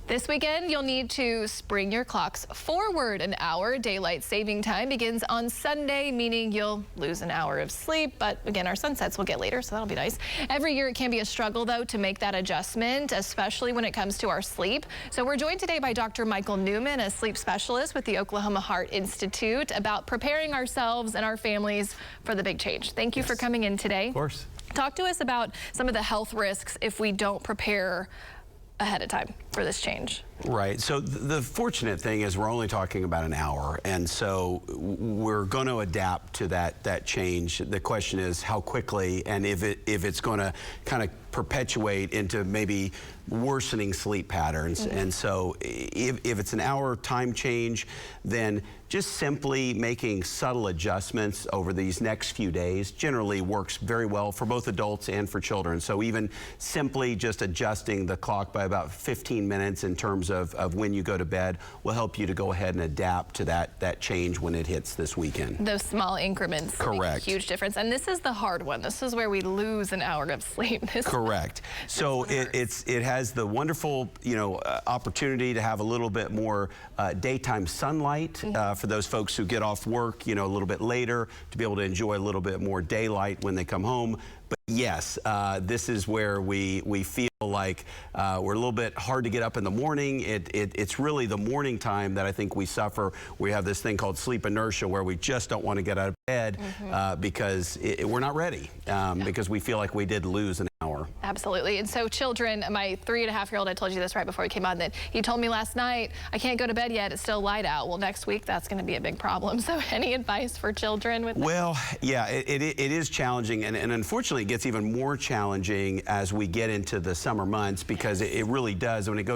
This weekend, you'll need to spring your clocks forward an hour. Daylight saving time begins on Sunday, meaning you'll lose an hour of sleep. But again, our sunsets will get later, so that'll be nice. Every year, it can be a struggle, though, to make that adjustment, especially when it comes to our sleep. So we're joined today by Dr. Michael Newnam, a sleep specialist with the Oklahoma Heart Institute, about preparing ourselves and our families for the big change. Thank you for coming in today. Of course. Talk to us about some of the health risks if we don't prepare ahead of time for this change. Right. So the fortunate thing is we're only talking about an hour, and so we're going to adapt to that change. The question is how quickly, and if it's going to kind of perpetuate into maybe worsening sleep patterns. And so if it's an hour time change, then just simply making subtle adjustments over these next few days generally works very well for both adults and for children. So even simply just adjusting the clock by about 15 minutes in terms of when you go to bed will help you to go ahead and adapt to that change when it hits this weekend. Those small increments. Correct. Make a huge difference. And this is the hard one. This is where we lose an hour of sleep. Correct. So it has the wonderful, opportunity to have a little bit more daytime sunlight for those folks who get off work, a little bit later, to be able to enjoy a little bit more daylight when they come home. But yes, this is where we feel like we're a little bit hard to get up in the morning. It's really the morning time that I think we suffer. We have this thing called sleep inertia where we just don't want to get out of bed because we're not ready, because we feel like we did lose an hour. Absolutely. And so children, my 3.5-year-old, I told you this right before we came on, that he told me last night, I can't go to bed yet, it's still light out. Well, next week, that's going to be a big problem. So any advice for children with that? Well, yeah, it is challenging, and unfortunately it gets even more challenging as we get into the summer months, because it really does. When it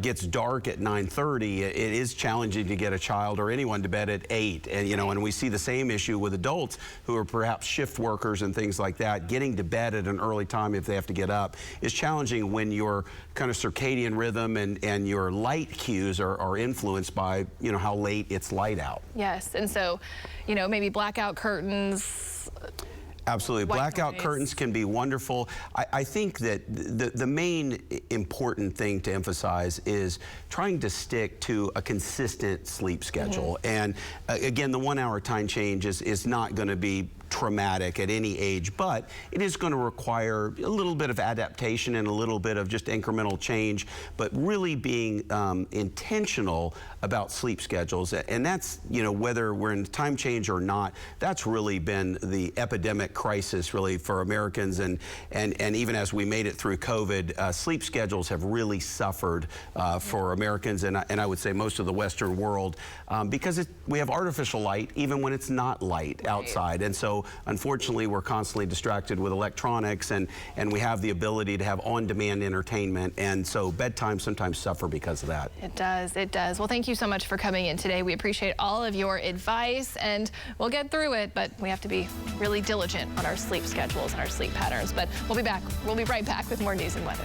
gets dark at 9:30, it is challenging to get a child or anyone to bed at 8. And and we see the same issue with adults who are perhaps shift workers and things like that. Getting to bed at an early time if they have to get up is challenging when your kind of circadian rhythm and your light cues are influenced by how late it's light out. Yes, and so maybe blackout curtains. Absolutely. Blackout curtains can be wonderful. I think that the main important thing to emphasize is trying to stick to a consistent sleep schedule. And again, the 1 hour time change is not going to be traumatic at any age, but it is going to require a little bit of adaptation and a little bit of just incremental change, but really being intentional about sleep schedules. And that's, whether we're in time change or not, that's really been the epidemic crisis really for Americans. And even as we made it through COVID, sleep schedules have really suffered for Americans, and I would say most of the Western world, because we have artificial light even when it's not light outside. And so unfortunately, we're constantly distracted with electronics, and we have the ability to have on-demand entertainment, and so bedtime sometimes suffer because of that. It does, it does. Well, thank you so much for coming in today. We appreciate all of your advice, and we'll get through it, but we have to be really diligent on our sleep schedules and our sleep patterns. But we'll be back. We'll be right back with more news and weather.